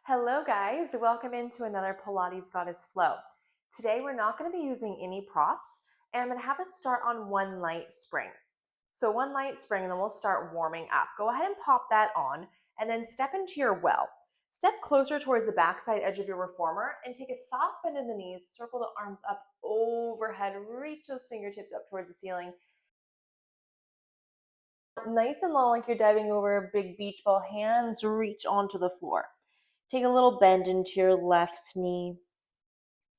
Hello guys, welcome into another Pilates Goddess Flow. Today we're not going to be using any props and I'm going to have us start on one light spring. So one light spring and then we'll start warming up. Go ahead and pop that on and then step into your well. Step closer towards the backside edge of your reformer and take a soft bend in the knees, circle the arms up overhead, reach those fingertips up towards the ceiling. Nice and long like you're diving over a big beach ball, hands reach onto the floor. Take a little bend into your left knee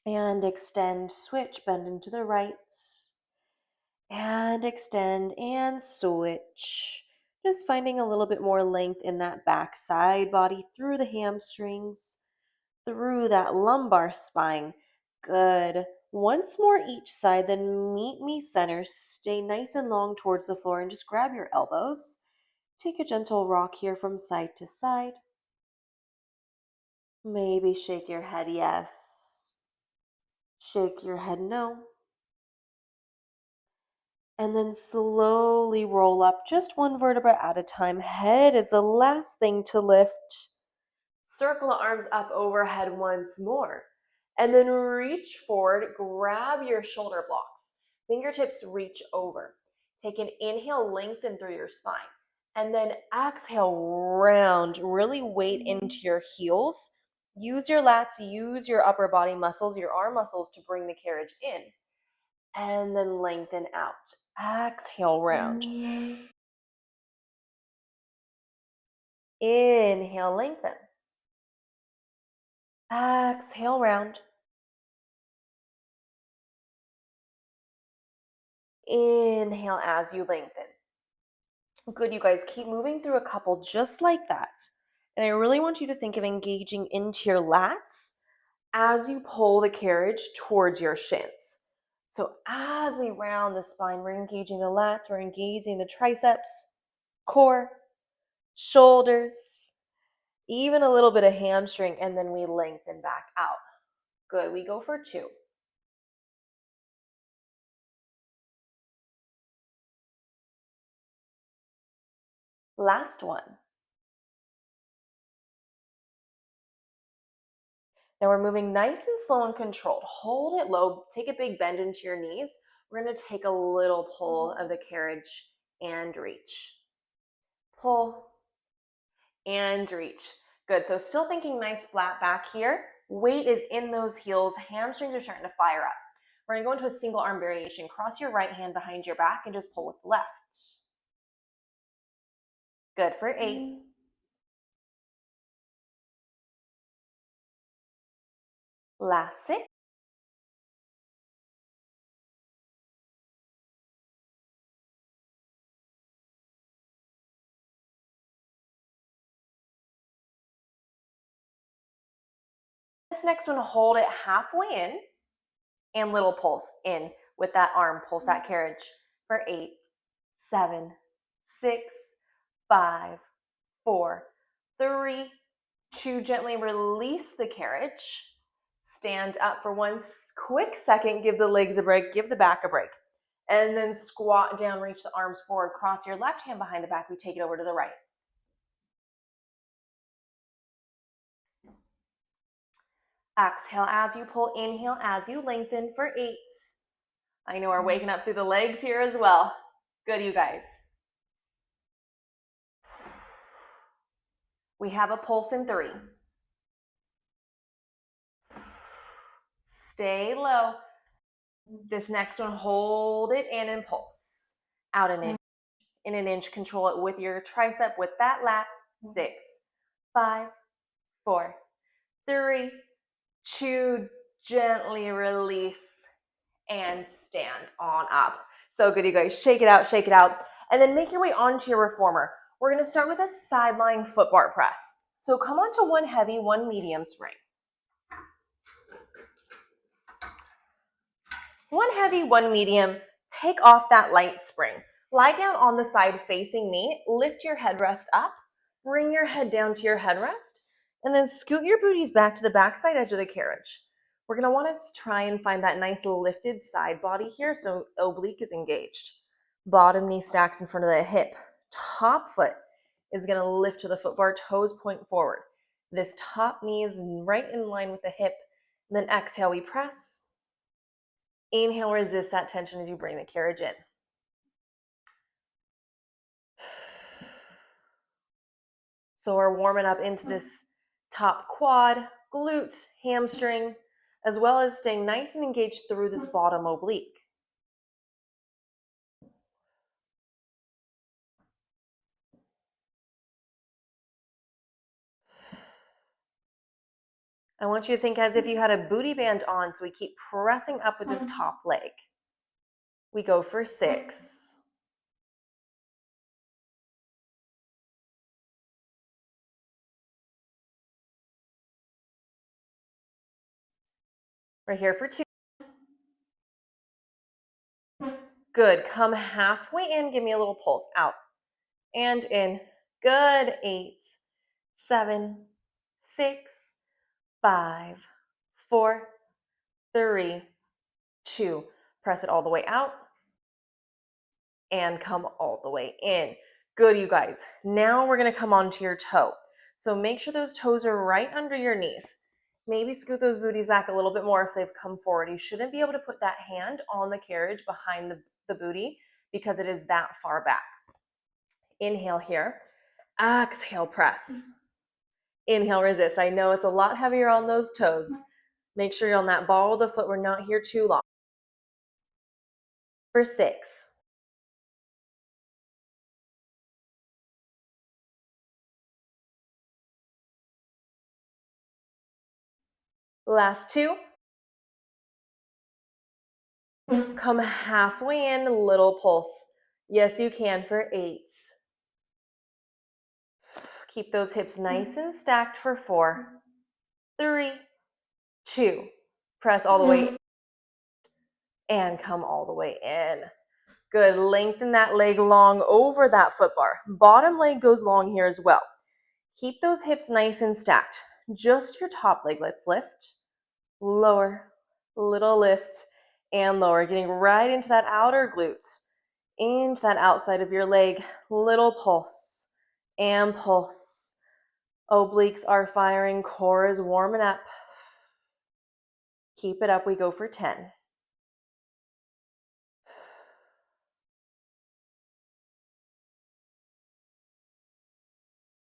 and extend, switch, bend into the right and extend and switch. Just finding a little bit more length in that back side body through the hamstrings, through that lumbar spine. Good. Once more each side, then meet me center. Stay nice and long towards the floor and just grab your elbows. Take a gentle rock here from side to side. Maybe shake your head yes. Shake your head no. And then slowly roll up just one vertebra at a time. Head is the last thing to lift. Circle the arms up overhead once more. And then reach forward, grab your shoulder blocks. Fingertips reach over. Take an inhale, lengthen through your spine. And then exhale, round. Really weight into your heels. Use your lats, use your upper body muscles, your arm muscles to bring the carriage in. And then lengthen out. Exhale, round. Inhale, lengthen. Exhale, round. Inhale as you lengthen. Good, you guys, keep moving through a couple just like that. And I really want you to think of engaging into your lats as you pull the carriage towards your shins. So as we round the spine, we're engaging the lats, we're engaging the triceps, core, shoulders, even a little bit of hamstring, and then we lengthen back out. Good, we go for 2. Last one. Now we're moving nice and slow and controlled. Hold it low, take a big bend into your knees. We're going to take a little pull of the carriage and reach. Pull and reach. Good, so still thinking nice flat back here. Weight is in those heels, hamstrings are starting to fire up. We're going to go into a single arm variation. Cross your right hand behind your back and just pull with the left. Good for 8. Last 6. This next one, hold it halfway in and little pulse in with that arm. Pulse that carriage for 8, 7, 6, 5, 4, 3, 2. Gently release the carriage. Stand up for one quick second. Give the legs a break. Give the back a break. And then squat down, reach the arms forward. Cross your left hand behind the back. We take it over to the right. Exhale as you pull. Inhale as you lengthen for 8. I know we're waking up through the legs here as well. Good, you guys. We have a pulse in 3. Stay low. This next one, hold it in and pulse. Out an inch. In an inch, control it with your tricep, with that lat. 6, 5, 4, 3, 2. Gently release and stand on up. So good, you guys. Shake it out, shake it out. And then make your way onto your reformer. We're going to start with a sideline foot bar press. So come onto one heavy, one medium spring. One heavy, one medium. Take off that light spring. Lie down on the side facing me. Lift your headrest up. Bring your head down to your headrest. And then scoot your booties back to the backside edge of the carriage. We're going to want to try and find that nice lifted side body here so oblique is engaged. Bottom knee stacks in front of the hip. Top foot is going to lift to the foot bar, toes point forward. This top knee is right in line with the hip. And then exhale, we press. Inhale, resist that tension as you bring the carriage in. So we're warming up into this top quad, glute, hamstring, as well as staying nice and engaged through this bottom oblique. I want you to think as if you had a booty band on, so we keep pressing up with this top leg. We go for 6. We're here for 2. Good. Come halfway in. Give me a little pulse. Out and in. Good. 8, 7, 6, 5, 4, 3, 2. Press it all the way out and come all the way in. Good, you guys. Now we're going to come onto your toe. So make sure those toes are right under your knees. Maybe scoot those booties back a little bit more if they've come forward. You shouldn't be able to put that hand on the carriage behind the booty because it is that far back. Inhale here. Exhale, press. Inhale, resist. I know it's a lot heavier on those toes. Make sure you're on that ball of the foot. We're not here too long. For 6. Last 2. Come halfway in, little pulse. Yes, you can for 8. Keep those hips nice and stacked for 4, 3, 2. Press all the way and come all the way in. Good. Lengthen that leg long over that foot bar. Bottom leg goes long here as well. Keep those hips nice and stacked. Just your top leg. Let's lift, lower, little lift, and lower. Getting right into that outer glutes, into that outside of your leg. Little pulse and pulse. Obliques are firing. Core is warming up. Keep it up. We go for 10.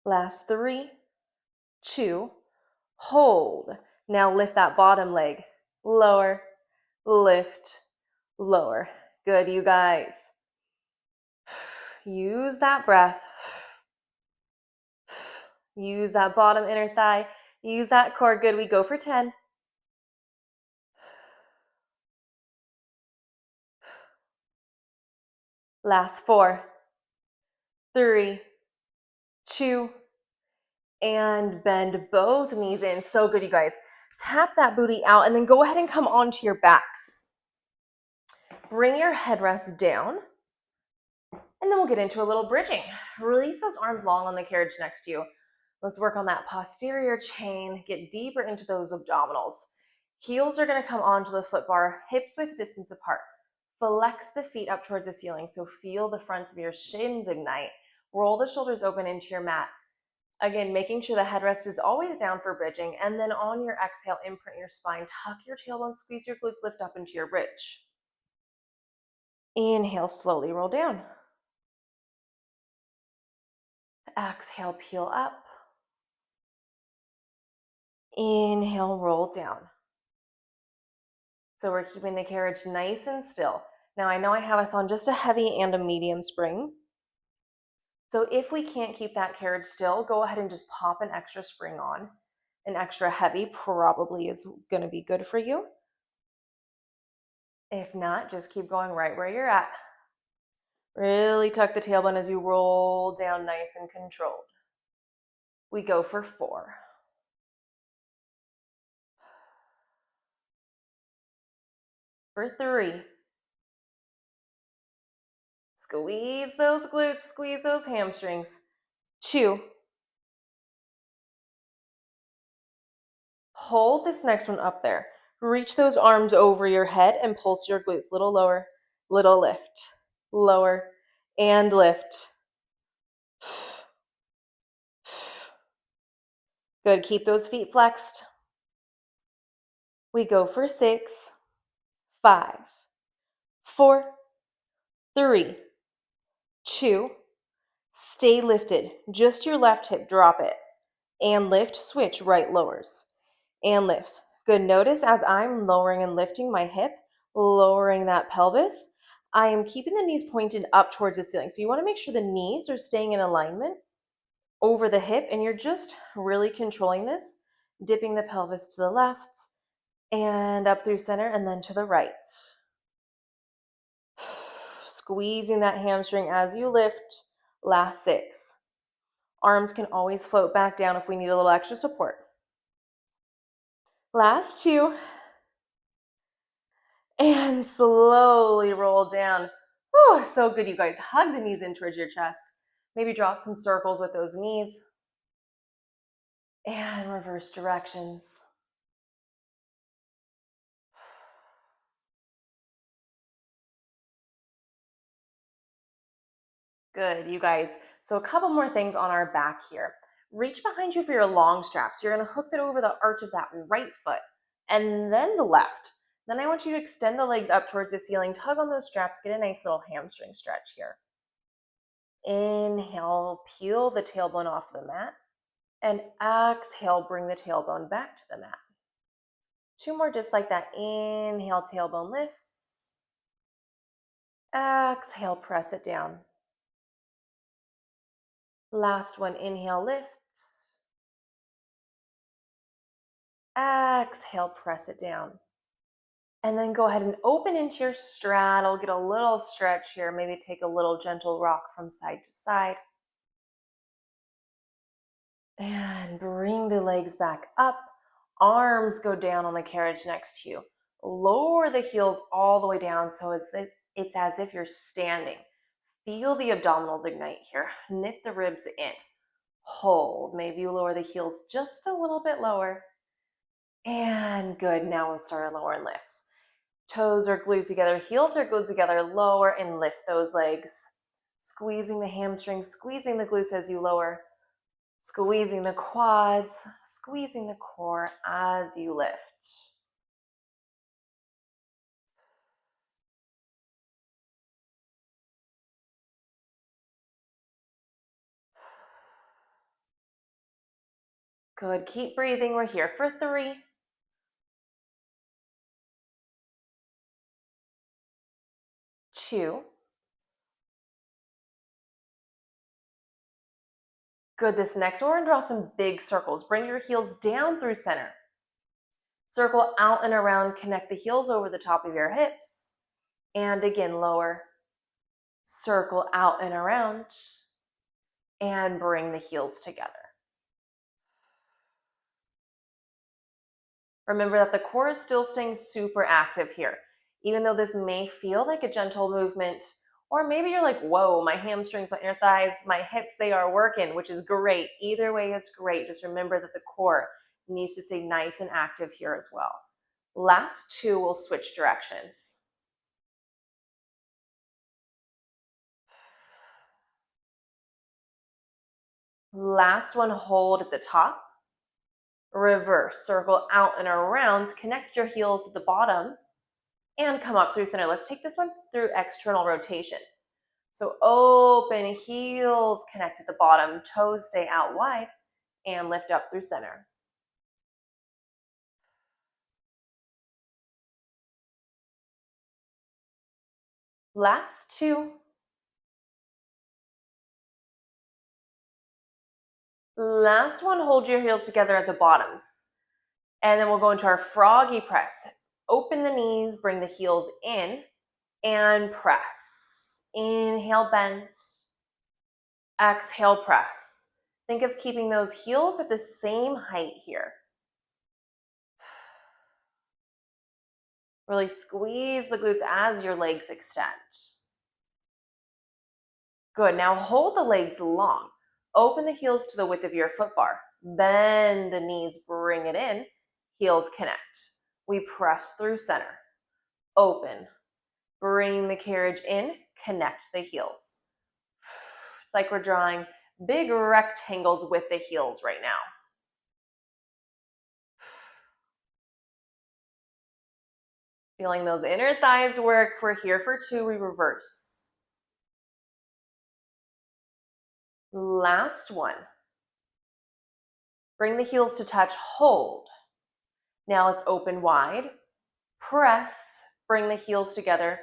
Last 3, 2, hold. Now lift that bottom leg. Lower, lift, lower. Good, you guys. Use that breath. Use that bottom inner thigh. Use that core. Good, we go for 10. Last 4, 3, 2, and bend both knees in. So good, you guys. Tap that booty out and then go ahead and come onto your backs. Bring your headrest down. And then we'll get into a little bridging. Release those arms long on the carriage next to you. Let's work on that posterior chain. Get deeper into those abdominals. Heels are going to come onto the foot bar, hips width distance apart. Flex the feet up towards the ceiling, so feel the fronts of your shins ignite. Roll the shoulders open into your mat. Again, making sure the headrest is always down for bridging, and then on your exhale, imprint your spine, tuck your tailbone, squeeze your glutes, lift up into your bridge. Inhale, slowly roll down. Exhale, peel up. Inhale, roll down. So we're keeping the carriage nice and still. Now I know I have us on just a heavy and a medium spring. So if we can't keep that carriage still, go ahead and just pop an extra spring on. An extra heavy probably is going to be good for you. If not, just keep going right where you're at. Really tuck the tailbone as you roll down nice and controlled. We go for 4. For 3. Squeeze those glutes, squeeze those hamstrings. 2. Hold this next one up there. Reach those arms over your head and pulse your glutes. Little lower, little lift. Lower and lift. Good, keep those feet flexed. We go for 6, 5, 4, 3, 2, stay lifted. Just your left hip, drop it. And lift, switch, right lowers. And lift. Good, notice as I'm lowering and lifting my hip, lowering that pelvis, I am keeping the knees pointed up towards the ceiling. So you wanna make sure the knees are staying in alignment over the hip, and you're just really controlling this, dipping the pelvis to the left and up through center and then to the right. Squeezing that hamstring as you lift. Last 6. Arms can always float back down if we need a little extra support. Last 2. And slowly roll down. Oh, so good, you guys. Hug the knees in towards your chest. Maybe draw some circles with those knees. And reverse directions. Good, you guys. So a couple more things on our back here. Reach behind you for your long straps. You're going to hook it over the arch of that right foot and then the left. Then I want you to extend the legs up towards the ceiling, tug on those straps, get a nice little hamstring stretch here. Inhale, peel the tailbone off the mat. And exhale, bring the tailbone back to the mat. 2 more just like that. Inhale, tailbone lifts. Exhale, press it down. Last one, inhale, lift. Exhale, press it down. And then go ahead and open into your straddle. Get a little stretch here. Maybe take a little gentle rock from side to side. And bring the legs back up. Arms go down on the carriage next to you. Lower the heels all the way down so it's as if you're standing. Feel the abdominals ignite here. Knit the ribs in. Hold. Maybe you lower the heels just a little bit lower. And good. Now we'll start our lower and lifts. Toes are glued together. Heels are glued together. Lower and lift those legs. Squeezing the hamstrings, squeezing the glutes as you lower. Squeezing the quads, squeezing the core as you lift. Good, keep breathing. We're here for 3, 2. Good, this next one, we're gonna draw some big circles. Bring your heels down through center. Circle out and around, connect the heels over the top of your hips. And again, lower. Circle out and around. And bring the heels together. Remember that the core is still staying super active here. Even though this may feel like a gentle movement, or maybe you're like, whoa, my hamstrings, my inner thighs, my hips, they are working, which is great. Either way is great. Just remember that the core needs to stay nice and active here as well. Last 2, we'll switch directions. Last one, hold at the top. Reverse, circle out and around, connect your heels at the bottom, and come up through center. Let's take this one through external rotation. So open, heels connect at the bottom, toes stay out wide, and lift up through center. Last 2. Last one, hold your heels together at the bottoms. And then we'll go into our froggy press. Open the knees, bring the heels in, and press. Inhale, bend. Exhale, press. Think of keeping those heels at the same height here. Really squeeze the glutes as your legs extend. Good, now hold the legs long. Open the heels to the width of your foot bar. Bend the knees, bring it in. Heels connect. We press through center. Open. Bring the carriage in, connect the heels. It's like we're drawing big rectangles with the heels right now. Feeling those inner thighs work. We're here for 2, we reverse. Last one. Bring the heels to touch, hold. Now let's open wide, press, bring the heels together,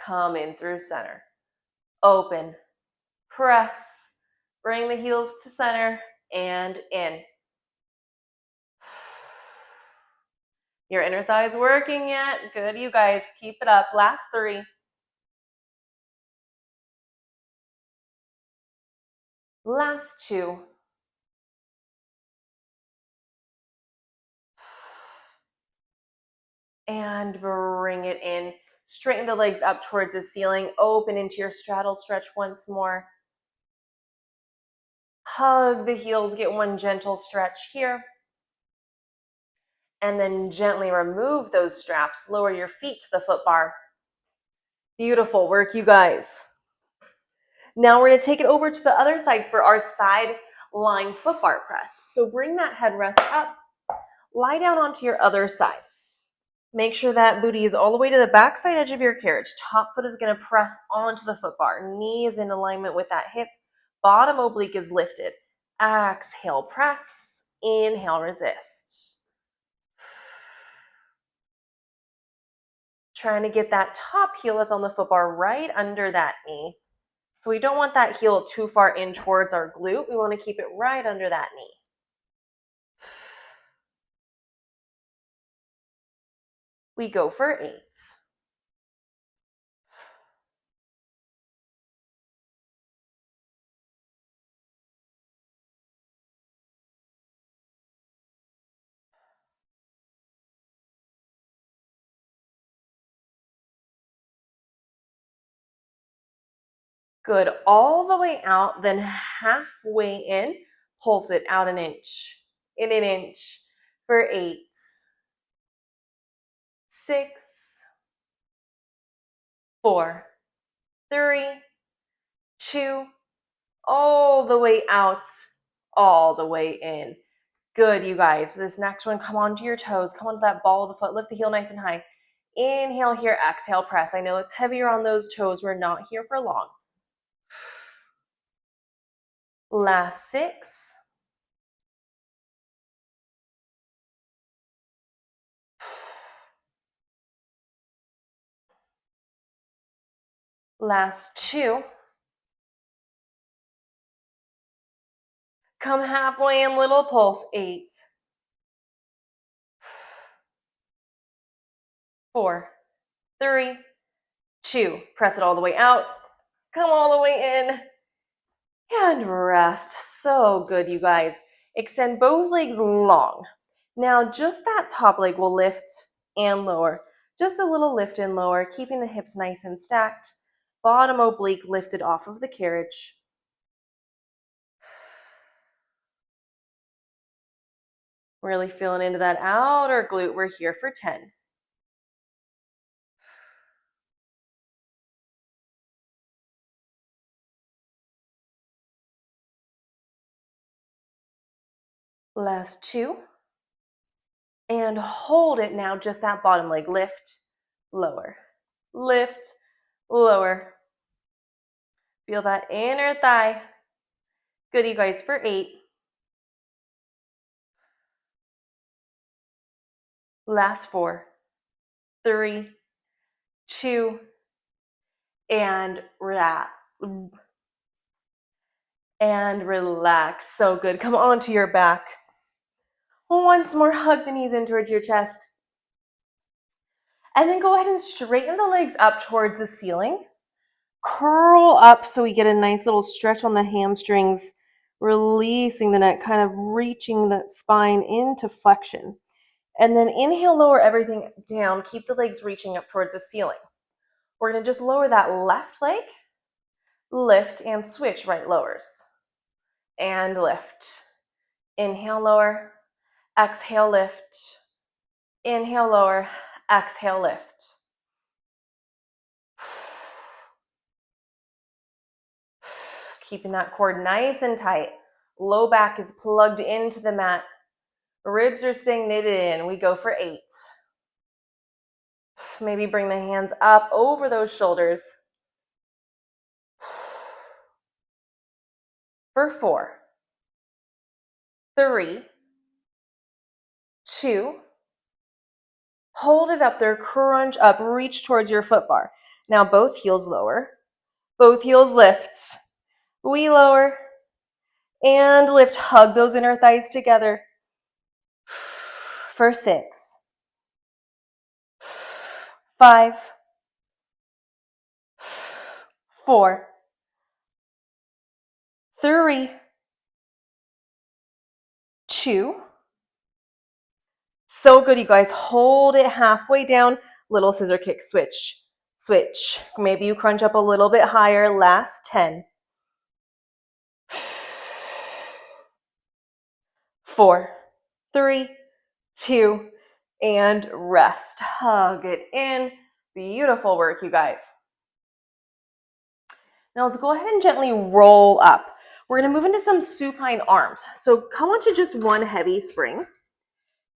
come in through center. Open, press, bring the heels to center, and in. Your inner thighs working yet? Good, you guys, keep it up. Last 3. Last 2. And bring it in. Straighten the legs up towards the ceiling. Open into your straddle stretch once more. Hug the heels. Get one gentle stretch here. And then gently remove those straps. Lower your feet to the foot bar. Beautiful work, you guys. Now we're going to take it over to the other side for our side lying foot bar press. So bring that headrest up. Lie down onto your other side. Make sure that booty is all the way to the backside edge of your carriage. Top foot is going to press onto the foot bar. Knee is in alignment with that hip. Bottom oblique is lifted. Exhale, press. Inhale, resist. Trying to get that top heel that's on the foot bar right under that knee. So we don't want that heel too far in towards our glute. We want to keep it right under that knee. We go for 8. Good, all the way out, then halfway in, pulse it out an inch, in an inch, for 8, 6, 4, 3, 2, all the way out, all the way in. Good, you guys. This next one, come onto your toes, come onto that ball of the foot, lift the heel nice and high. Inhale here, exhale, press. I know it's heavier on those toes. We're not here for long. Last 6. Last 2. Come halfway in, little pulse. 8, 4, 3, 2. Press it all the way out. Come all the way in. And rest. So good, you guys. Extend both legs long. Now, just that top leg will lift and lower. Just a little lift and lower, keeping the hips nice and stacked. Bottom oblique lifted off of the carriage. Really feeling into that outer glute. We're here for 10. Last 2. And hold it now, just that bottom leg. Lift, lower, lift, lower. Feel that inner thigh. Good, you guys, for 8. Last 4, 3, 2, and relax. So good. Come onto your back. Once more, hug the knees in towards your chest. And then go ahead and straighten the legs up towards the ceiling. Curl up so we get a nice little stretch on the hamstrings, releasing the neck, kind of reaching that spine into flexion. And then inhale, lower everything down. Keep the legs reaching up towards the ceiling. We're going to just lower that left leg, lift, and switch right lowers. And lift. Inhale, lower. Exhale, lift. Inhale, lower. Exhale, lift. Keeping that core nice and tight. Low back is plugged into the mat. Ribs are staying knitted in. We go for 8. Maybe bring the hands up over those shoulders. For 4, 3, 2, hold it up there, crunch up, reach towards your foot bar. Now both heels lower, both heels lift. We lower and lift, hug those inner thighs together. For 6, 5, 4, 3, 2. So good, you guys. Hold it halfway down. Little scissor kick, switch, switch. Maybe you crunch up a little bit higher. Last 10. 4, 3, 2, and rest. Hug it in. Beautiful work, you guys. Now let's go ahead and gently roll up. We're going to move into some supine arms. So come onto just one heavy spring.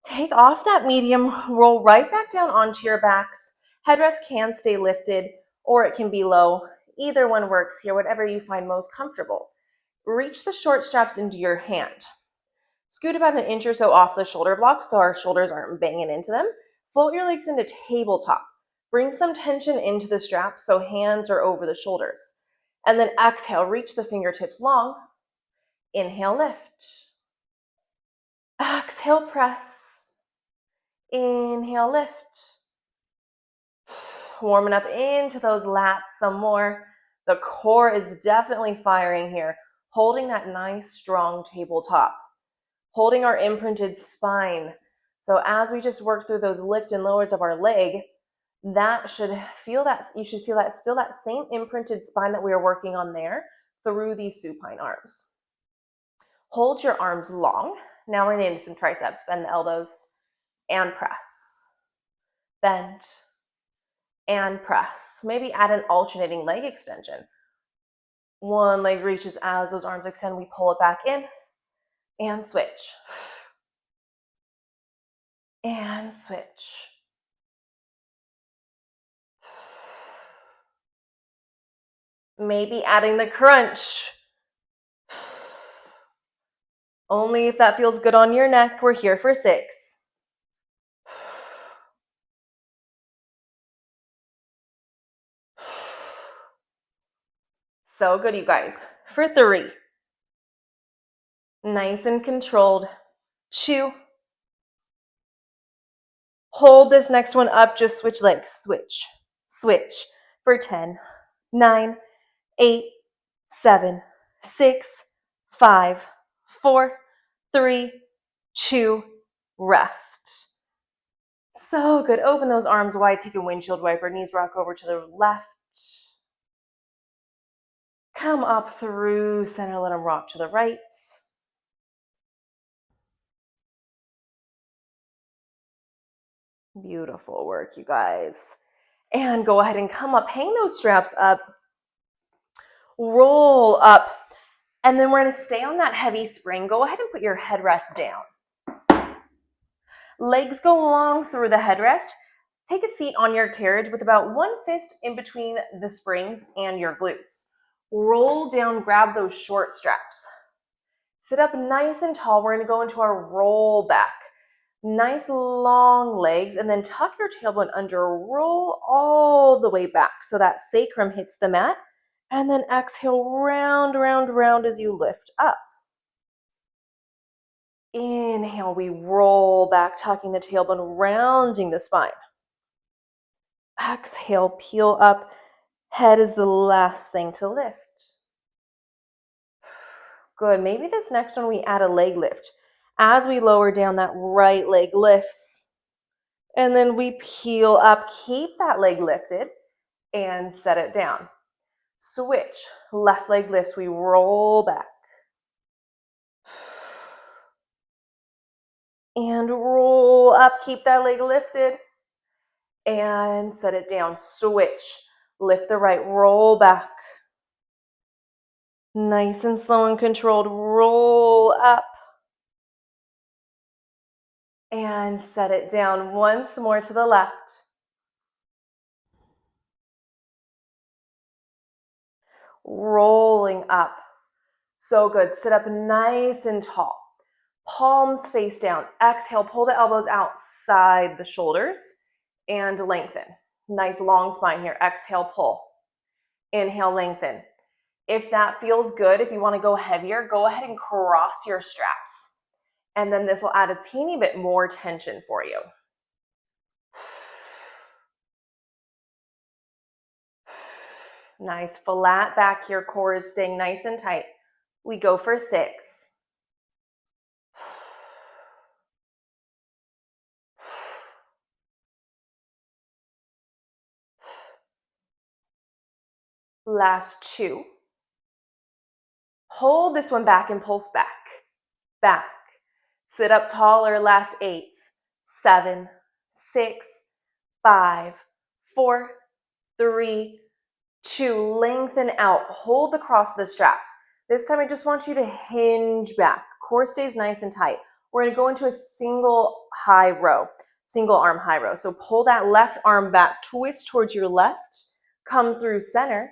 Take off that medium, roll right back down onto your backs. Headrest can stay lifted or it can be low. Either one works here, whatever you find most comfortable. Reach the short straps into your hand. Scoot about an inch or so off the shoulder block so our shoulders aren't banging into them. Float your legs into tabletop. Bring some tension into the straps so hands are over the shoulders. And then exhale, reach the fingertips long. Inhale, lift. Exhale, press. Inhale, lift. Warming up into those lats some more. The core is definitely firing here. Holding that nice, strong tabletop. Holding our imprinted spine. So as we just work through those lift and lowers of our leg, you should feel that still that same imprinted spine that we were working on there through these supine arms. Hold your arms long. Now we're getting into some triceps. Bend the elbows and press. Bend and press. Maybe add an alternating leg extension. One leg reaches as those arms extend. We pull it back in and switch. And switch. Maybe adding the crunch. Only if that feels good on your neck. We're here for 6. So good, you guys. For 3. Nice and controlled. 2. Hold this next one up. Just switch legs. Switch. Switch. For 10. 9, 8, 7, 6, 5, 4, 3, 2, rest. So good. Open those arms wide. Take a windshield wiper. Knees rock over to the left. Come up through center. Let them rock to the right. Beautiful work, you guys. And go ahead and come up. Hang those straps up. Roll up. And then we're going to stay on that heavy spring. Go ahead and put your headrest down. Legs go long through the headrest. Take a seat on your carriage with about one fist in between the springs and your glutes. Roll down, grab those short straps. Sit up nice and tall. We're going to go into our roll back. Nice long legs, and then tuck your tailbone under. Roll all the way back so that sacrum hits the mat. And then exhale, round, round, round as you lift up. Inhale, we roll back, tucking the tailbone, rounding the spine. Exhale, peel up. Head is the last thing to lift. Good. Maybe this next one we add a leg lift. As we lower down, that right leg lifts. And then we peel up. Keep that leg lifted and set it down. Switch. Left leg lifts. We roll back. And roll up. Keep that leg lifted. And set it down. Switch. Lift the right. Roll back. Nice and slow and controlled. Roll up. And set it down. Once more to the left. rolling up. So good. Sit up nice and tall. Palms face down. Exhale, pull the elbows outside the shoulders and lengthen. Nice long spine here. Exhale, pull. Inhale, lengthen. If that feels good, if you want to go heavier, go ahead and cross your straps. And then this will add a teeny bit more tension for you. Nice flat back here. Core is staying nice and tight. We go for 6. Last 2. Hold this one back and pulse back. Back. Sit up taller. Last 8, 7, 6, 5, 4, 3, 2. Lengthen out. Hold across the straps. This time I just want you to hinge back. Core stays nice and tight. We're going to go into a single high row, single arm high row. So pull that left arm back, twist towards your left, come through center,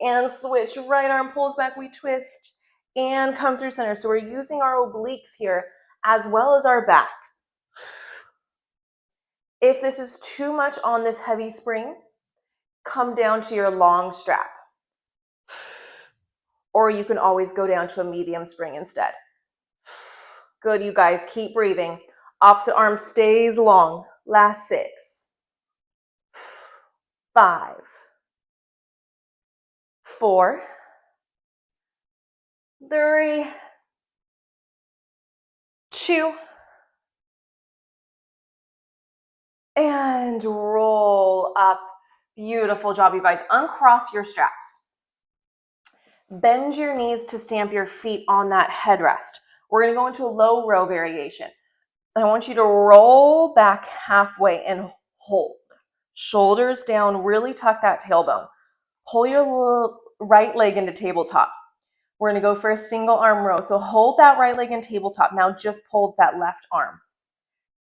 and switch. Right arm pulls back, we twist, and come through center. So we're using our obliques here as well as our back. If this is too much on this heavy spring, come down to your long strap. Or you can always go down to a medium spring instead. Good, you guys, keep breathing. Opposite arm stays long. Last 6, 5, 4, 3, 2, and roll up. Beautiful job, you guys. Uncross your straps. Bend your knees to stamp your feet on that headrest. We're going to go into a low row variation. I want you to roll back halfway and hold. Shoulders down, really tuck that tailbone. Pull your right leg into tabletop. We're going to go for a single arm row. So hold that right leg in tabletop. Now just pull that left arm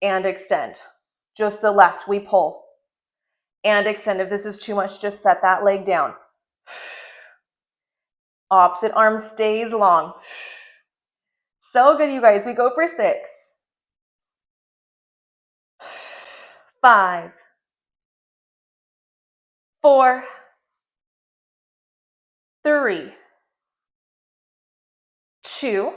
and extend. Just the left, we pull and extend. If this is too much, just set that leg down. Opposite arm stays long. So good, you guys. We go for 6, 5, 4, 3, 2.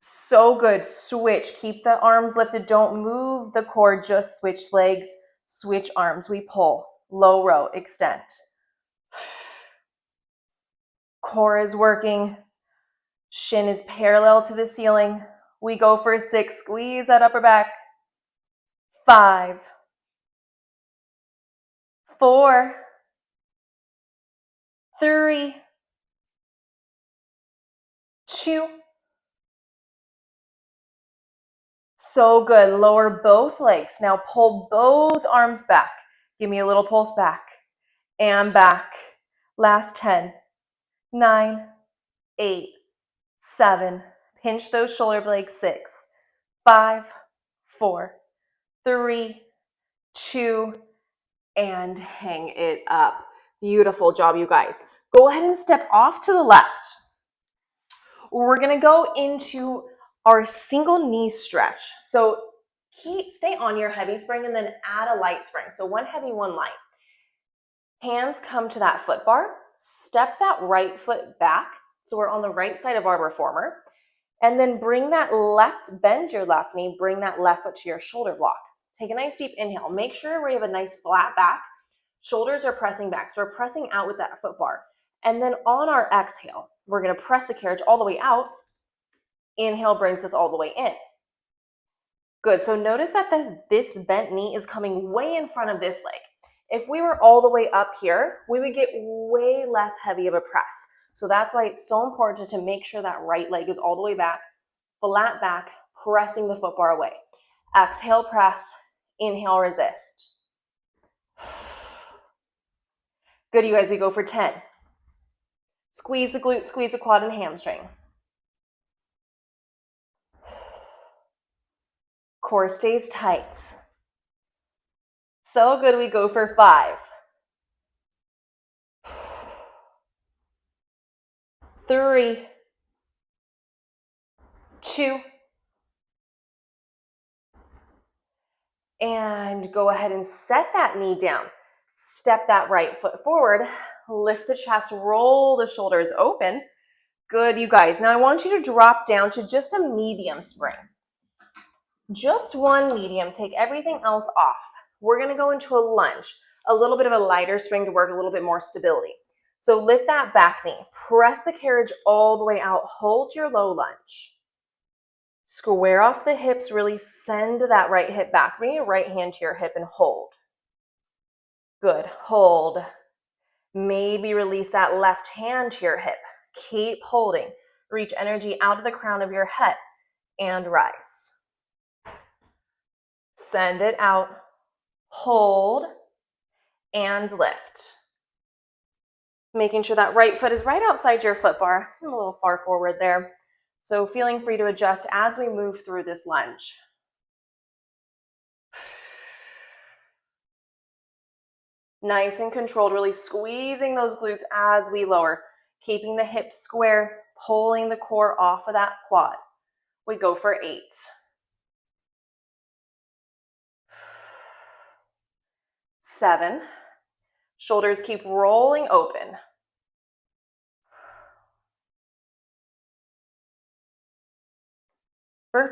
So good. Switch. Keep the arms lifted. Don't move the core. Just switch legs. Switch arms. We pull. Low row. Extend. Core is working. Shin is parallel to the ceiling. We go for 6. Squeeze that upper back. 5, 4, 3, 2. So good. Lower both legs. Now pull both arms back. Give me a little pulse back and back. Last 10, 9, 8, 7. Pinch those shoulder blades. 6, 5, 4, 3, 2, and hang it up. Beautiful job, you guys. Go ahead and step off to the left. We're going to go into our single knee stretch. So stay on your heavy spring and then add a light spring. So one heavy, one light. Hands come to that foot bar. Step that right foot back. So we're on the right side of our reformer. And then bring that left, bend your left knee, bring that left foot to your shoulder block. Take a nice deep inhale. Make sure we have a nice flat back. Shoulders are pressing back. So we're pressing out with that foot bar. And then on our exhale, we're going to press the carriage all the way out. Inhale brings us all the way in. Good. So notice that this bent knee is coming way in front of this leg. If we were all the way up here, we would get way less heavy of a press. So that's why it's so important to make sure that right leg is all the way back, flat back, pressing the foot bar away. Exhale, press. Inhale, resist. Good, you guys. We go for 10. Squeeze the glute, squeeze the quad and hamstring. Core stays tight. So good. We go for 5, 3, 2, and go ahead and set that knee down. Step that right foot forward, lift the chest, roll the shoulders open. Good, you guys. Now I want you to drop down to just a medium spring. Just one medium, take everything else off. We're gonna go into a lunge, a little bit of a lighter spring to work a little bit more stability. So lift that back knee, press the carriage all the way out, hold your low lunge. Square off the hips, really send that right hip back. Bring your right hand to your hip and hold. Good, hold. Maybe release that left hand to your hip. Keep holding. Reach energy out of the crown of your head and rise. Send it out, hold, and lift. Making sure that right foot is right outside your foot bar. I'm a little far forward there. So feeling free to adjust as we move through this lunge. Nice and controlled, really squeezing those glutes as we lower, keeping the hips square, pulling the core off of that quad. We go for 8. 7. Shoulders keep rolling open.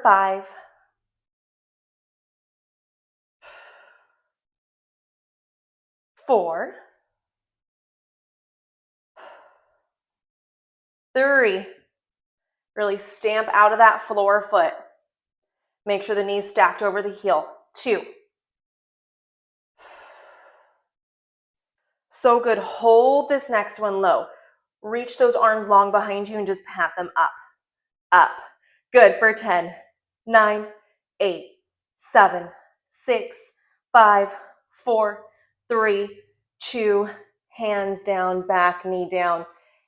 5. 4. 3. Really stamp out of that floor foot. Make sure the knee's stacked over the heel. 2. So good. Hold this next one low. Reach those arms long behind you and just pat them up. Up. Good for 10, 9, 8, 7, 6, 5, 4, 3, 2, hands down, back, knee down,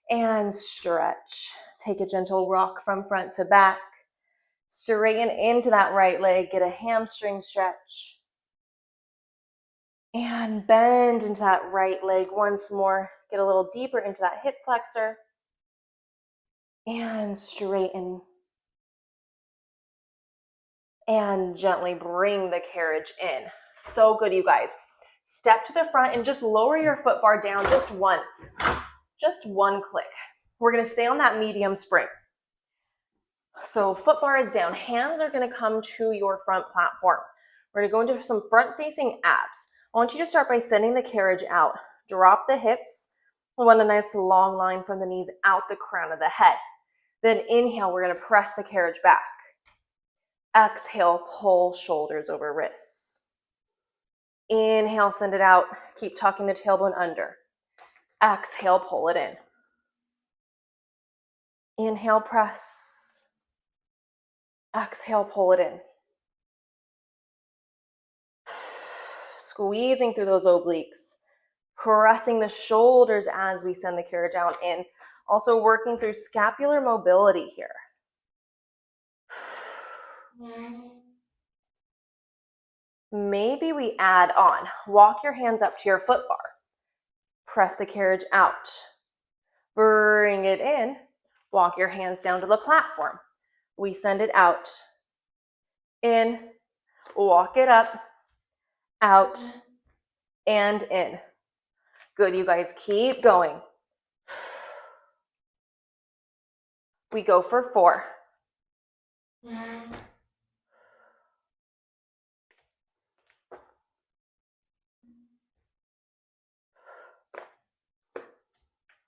and stretch. Take a gentle rock from front to back. Straighten into that right leg, get a hamstring stretch. And bend into that right leg once more. Get a little deeper into that hip flexor. And straighten. And gently bring the carriage in. So good, you guys. Step to the front and just lower your foot bar down just once. Just one click. We're going to stay on that medium spring. So foot bar is down. Hands are going to come to your front platform. We're going to go into some front-facing abs. I want you to start by sending the carriage out. Drop the hips. We want a nice long line from the knees out the crown of the head. Then inhale, we're going to press the carriage back. Exhale, pull shoulders over wrists. Inhale, send it out. Keep tucking the tailbone under. Exhale, pull it in. Inhale, press. Exhale, pull it in. Squeezing through those obliques. Pressing the shoulders as we send the carriage out in. Also working through scapular mobility here. Maybe we add on. Walk your hands up to your foot bar. Press the carriage out. Bring it in. Walk your hands down to the platform. We send it out. In. Walk it up. Out. And in. Good, you guys. Keep going. We go for 4.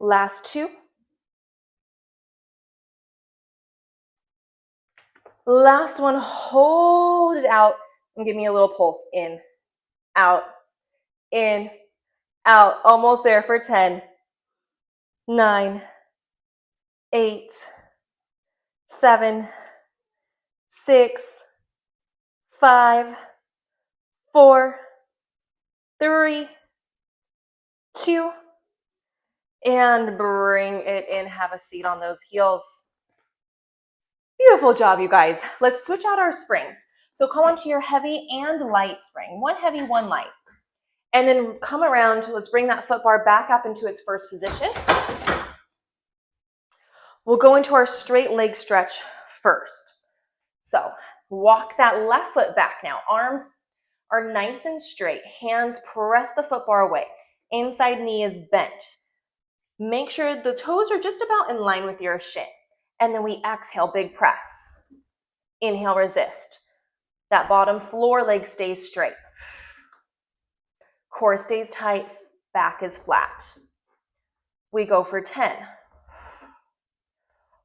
Last 2. Last one, hold it out and give me a little pulse. In, out, in, out. Almost there for 10, 9, 8, 7, 6, 5, 4, 3, 2, and bring it in. Have a seat on those heels. Beautiful job, you guys. Let's switch out our springs. So come onto your heavy and light spring. One heavy, one light. And then come around. Let's bring that foot bar back up into its first position. We'll go into our straight leg stretch first. So walk that left foot back now. Arms are nice and straight. Hands press the foot bar away. Inside knee is bent. Make sure the toes are just about in line with your shin. And then we exhale, big press. Inhale, resist. That bottom floor leg stays straight. Core stays tight, back is flat. We go for 10.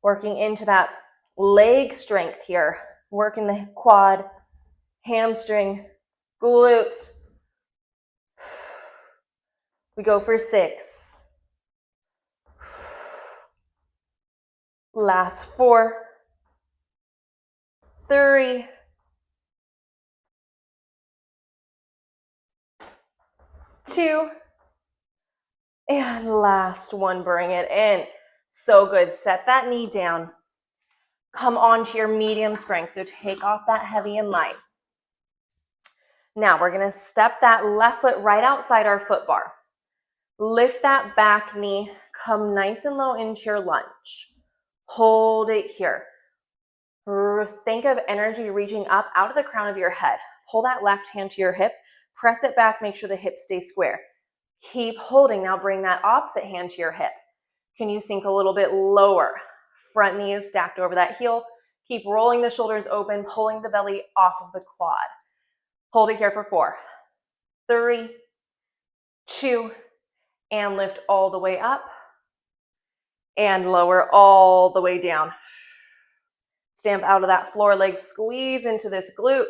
Working into that leg strength here. Working the quad, hamstring, glute. We go for 6. Last 4. 3. 2. And last one, bring it in. So good. Set that knee down. Come onto your medium strength. So take off that heavy and light. Now we're going to step that left foot right outside our foot bar. Lift that back knee. Come nice and low into your lunge. Hold it here. Think of energy reaching up out of the crown of your head. Pull that left hand to your hip. Press it back. Make sure the hip stays square. Keep holding. Now bring that opposite hand to your hip. Can you sink a little bit lower? Front knee is stacked over that heel. Keep rolling the shoulders open, pulling the belly off of the quad. Hold it here for 4, 3, 2, and lift all the way up. And lower all the way down. Stamp out of that floor leg, squeeze into this glute.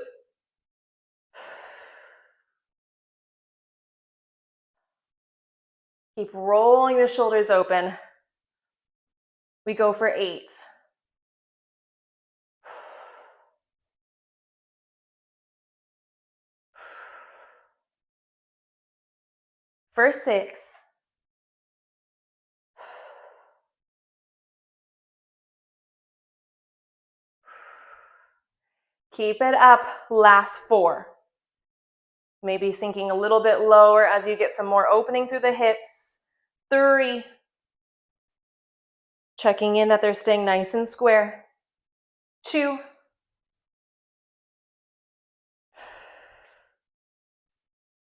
Keep rolling the shoulders open. We go for 8. For 6. Keep it up. Last 4. Maybe sinking a little bit lower as you get some more opening through the hips. 3. Checking in that they're staying nice and square. 2.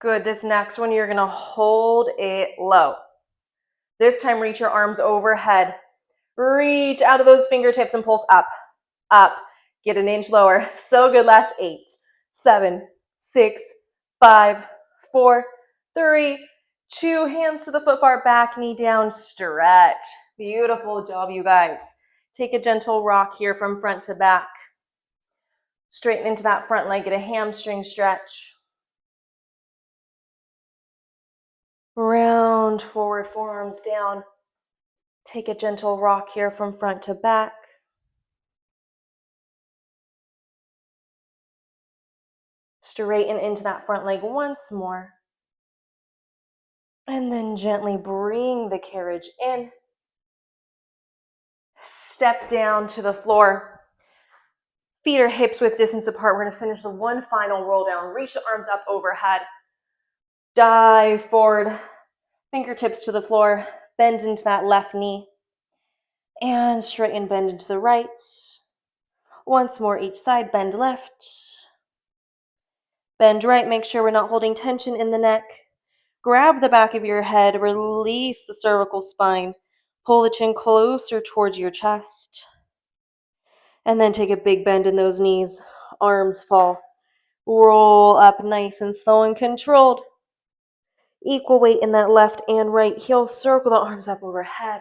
Good. This next one, you're going to hold it low. This time, reach your arms overhead. Reach out of those fingertips and pulse up, up. Get an inch lower. So good. Last 8, 7, 6, 5, 4, 3, 2. Hands to the foot bar, back knee down, stretch. Beautiful job, you guys. Take a gentle rock here from front to back. Straighten into that front leg, get a hamstring stretch. Round forward, forearms down. Take a gentle rock here from front to back. Straighten into that front leg once more. And then gently bring the carriage in. Step down to the floor. Feet are hips width distance apart. We're going to finish the one final roll down. Reach the arms up overhead. Dive forward. Fingertips to the floor. Bend into that left knee. And straighten, bend into the right. Once more each side. Bend left. Bend right. Make sure we're not holding tension in the neck. Grab the back of your head. Release the cervical spine. Pull the chin closer towards your chest. And then take a big bend in those knees. Arms fall. Roll up nice and slow and controlled. Equal weight in that left and right heel. Circle the arms up overhead.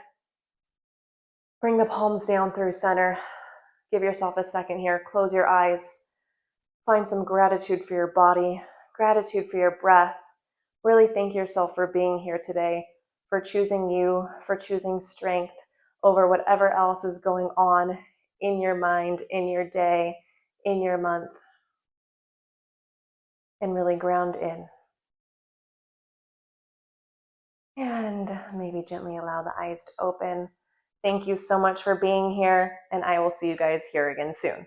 Bring the palms down through center. Give yourself a second here. Close your eyes. Find some gratitude for your body. Gratitude for your breath. Really thank yourself for being here today, for choosing you, for choosing strength over whatever else is going on in your mind, in your day, in your month. And really ground in. And maybe gently allow the eyes to open. Thank you so much for being here, and I will see you guys here again soon.